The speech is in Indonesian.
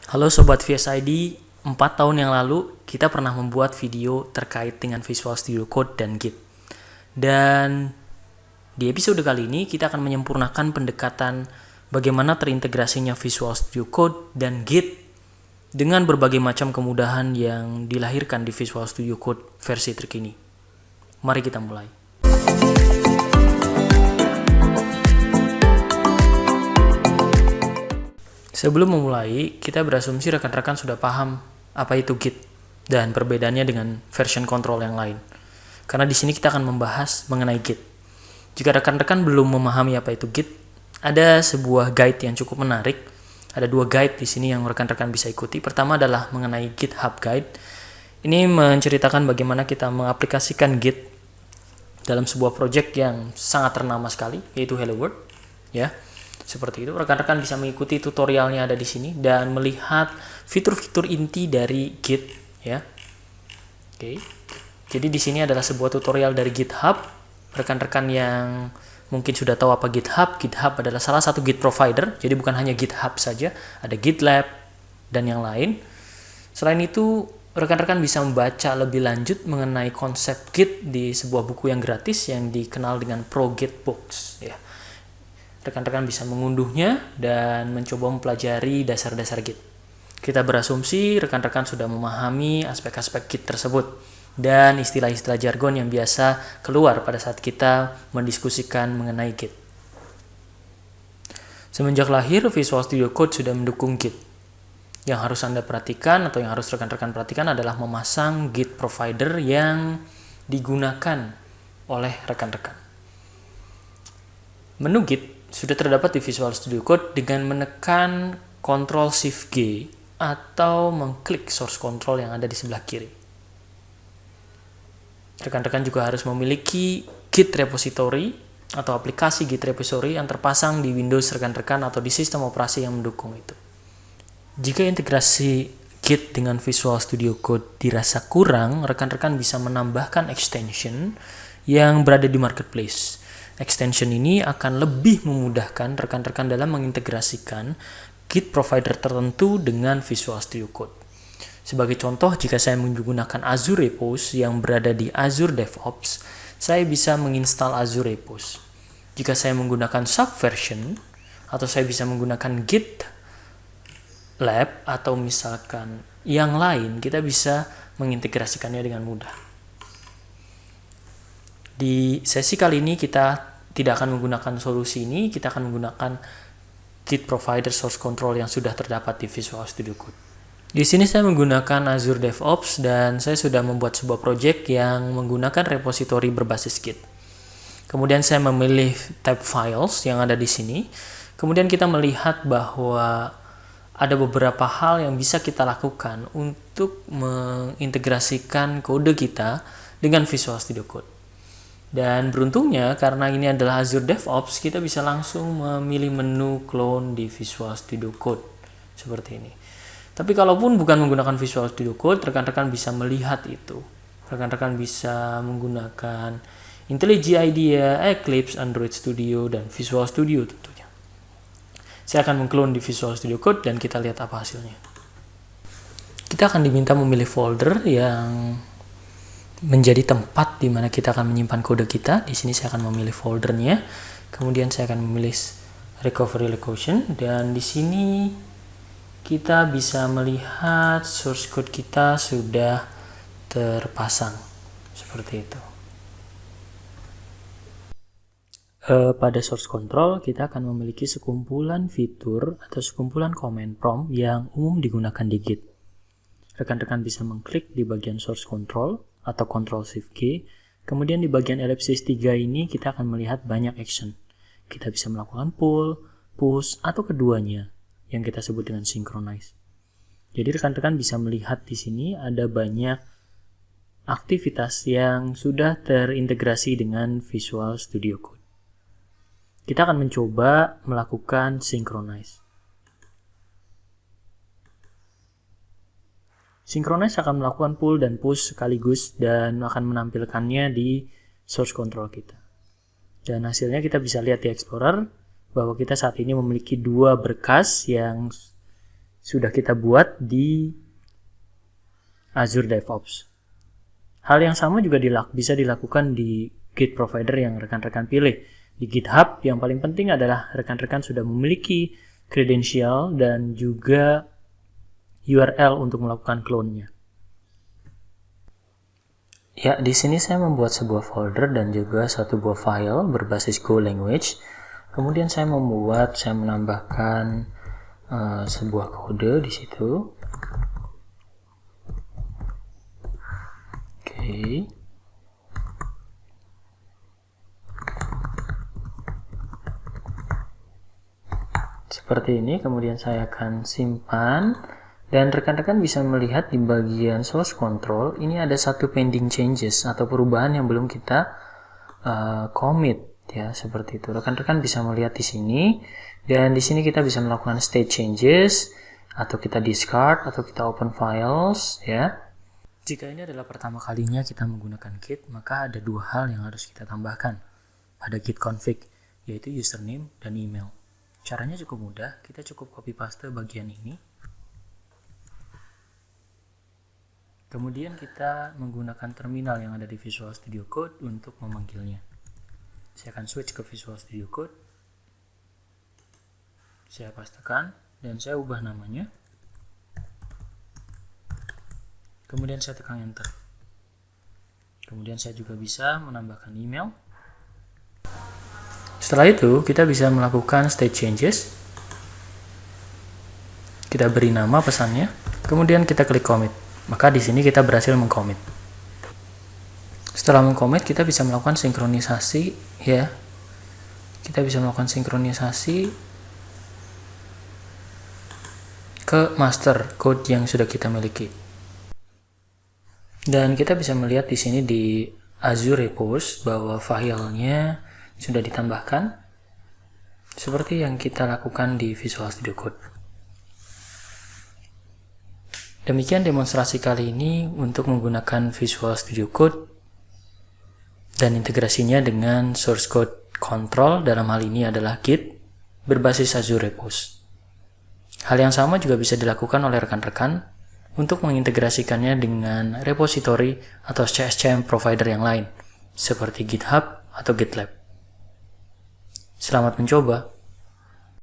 Halo Sobat VSID, 4 tahun yang lalu kita pernah membuat video terkait dengan Visual Studio Code dan Git. Dan di episode kali ini kita akan menyempurnakan pendekatan bagaimana terintegrasinya Visual Studio Code dan Git dengan berbagai macam kemudahan yang dilahirkan di Visual Studio Code versi terkini. Mari kita mulai. Sebelum memulai, kita berasumsi rekan-rekan sudah paham apa itu Git dan perbedaannya dengan version control yang lain. Karena di sini kita akan membahas mengenai Git. Jika rekan-rekan belum memahami apa itu Git, ada sebuah guide yang cukup menarik. Ada 2 guide di sini yang rekan-rekan bisa ikuti. Pertama adalah mengenai GitHub Guide. Ini menceritakan bagaimana kita mengaplikasikan Git dalam sebuah project yang sangat ternama sekali, yaitu Hello World, ya. Seperti itu, rekan-rekan bisa mengikuti tutorialnya ada di sini dan melihat fitur-fitur inti dari Git, ya. Oke. Jadi di sini adalah sebuah tutorial dari GitHub. Rekan-rekan yang mungkin sudah tahu apa GitHub, GitHub adalah salah satu Git provider. Jadi bukan hanya GitHub saja, ada GitLab dan yang lain. Selain itu, rekan-rekan bisa membaca lebih lanjut mengenai konsep Git di sebuah buku yang gratis yang dikenal dengan Pro Git Books, ya. Rekan-rekan bisa mengunduhnya dan mencoba mempelajari dasar-dasar Git. Kita berasumsi rekan-rekan sudah memahami aspek-aspek Git tersebut dan istilah-istilah jargon yang biasa keluar pada saat kita mendiskusikan mengenai Git. Semenjak lahir, Visual Studio Code sudah mendukung Git. Yang harus Anda perhatikan atau yang harus rekan-rekan perhatikan adalah memasang Git provider yang digunakan oleh rekan-rekan. Menu Git sudah terdapat di Visual Studio Code dengan menekan Ctrl+Shift+G atau mengklik source control yang ada di sebelah kiri. Rekan-rekan juga harus memiliki Git repository atau aplikasi Git repository yang terpasang di Windows rekan-rekan atau di sistem operasi yang mendukung itu. Jika integrasi Git dengan Visual Studio Code dirasa kurang, rekan-rekan bisa menambahkan extension yang berada di marketplace. Extension ini akan lebih memudahkan rekan-rekan dalam mengintegrasikan Git provider tertentu dengan Visual Studio Code. Sebagai contoh, jika saya menggunakan Azure Repos yang berada di Azure DevOps, saya bisa menginstal Azure Repos. Jika saya menggunakan Subversion, atau saya bisa menggunakan GitLab, atau misalkan yang lain, kita bisa mengintegrasikannya dengan mudah. Di sesi kali ini kita tidak akan menggunakan solusi ini, kita akan menggunakan Git provider source control yang sudah terdapat di Visual Studio Code. Di sini saya menggunakan Azure DevOps dan saya sudah membuat sebuah project yang menggunakan repository berbasis Git. Kemudian saya memilih tab files yang ada di sini. Kemudian kita melihat bahwa ada beberapa hal yang bisa kita lakukan untuk mengintegrasikan kode kita dengan Visual Studio Code. Dan beruntungnya karena ini adalah Azure DevOps, kita bisa langsung memilih menu clone di Visual Studio Code seperti ini. Tapi kalaupun bukan menggunakan Visual Studio Code, rekan-rekan bisa melihat itu. Rekan-rekan bisa menggunakan IntelliJ IDEA, Eclipse, Android Studio, dan Visual Studio tentunya. Saya akan mengclone di Visual Studio Code dan kita lihat apa hasilnya. Kita akan diminta memilih folder yang menjadi tempat di mana kita akan menyimpan kode kita. Di sini saya akan memilih foldernya. Kemudian saya akan memilih recovery location dan di sini kita bisa melihat source code kita sudah terpasang seperti itu. Pada source control kita akan memiliki sekumpulan fitur atau sekumpulan command prompt yang umum digunakan di Git. Rekan-rekan bisa mengklik di bagian source control atau Ctrl+Shift+G. Kemudian di bagian ellipsis 3 ini kita akan melihat banyak action. Kita bisa melakukan pull, push, atau keduanya yang kita sebut dengan synchronize. Jadi rekan-rekan bisa melihat di sini ada banyak aktivitas yang sudah terintegrasi dengan Visual Studio Code. Kita akan mencoba melakukan synchronize. Synchronize akan melakukan pull dan push sekaligus dan akan menampilkannya di source control kita. Dan hasilnya kita bisa lihat di Explorer bahwa kita saat ini memiliki 2 berkas yang sudah kita buat di Azure DevOps. Hal yang sama juga bisa dilakukan di Git provider yang rekan-rekan pilih. Di GitHub, yang paling penting adalah rekan-rekan sudah memiliki kredensial dan juga URL untuk melakukan clone-nya. Ya, di sini saya membuat sebuah folder dan juga satu buah file berbasis Go language. Kemudian saya menambahkan sebuah kode di situ. Oke. Seperti ini, kemudian saya akan simpan. Dan rekan-rekan bisa melihat di bagian source control, ini ada satu pending changes atau perubahan yang belum kita commit. Ya, seperti itu. Rekan-rekan bisa melihat di sini, dan di sini kita bisa melakukan state changes, atau kita discard, atau kita open files, ya. Jika ini adalah pertama kalinya kita menggunakan Git, maka ada dua hal yang harus kita tambahkan pada Git config, yaitu username dan email. Caranya cukup mudah, kita cukup copy paste bagian ini. Kemudian kita menggunakan terminal yang ada di Visual Studio Code untuk memanggilnya. Saya akan switch ke Visual Studio Code. Saya pastekan dan saya ubah namanya. Kemudian saya tekan enter. Kemudian saya juga bisa menambahkan email. Setelah itu kita bisa melakukan state changes. Kita beri nama pesannya. Kemudian kita klik commit. Maka di sini kita berhasil mengcommit. Setelah mengcommit, kita bisa melakukan sinkronisasi, ya. Kita bisa melakukan sinkronisasi ke master code yang sudah kita miliki. Dan kita bisa melihat di sini di Azure Repos bahwa filenya sudah ditambahkan seperti yang kita lakukan di Visual Studio Code. Demikian demonstrasi kali ini untuk menggunakan Visual Studio Code dan integrasinya dengan source code control, dalam hal ini adalah Git, berbasis Azure Repos. Hal yang sama juga bisa dilakukan oleh rekan-rekan untuk mengintegrasikannya dengan repository atau CSCM provider yang lain, seperti GitHub atau GitLab. Selamat mencoba!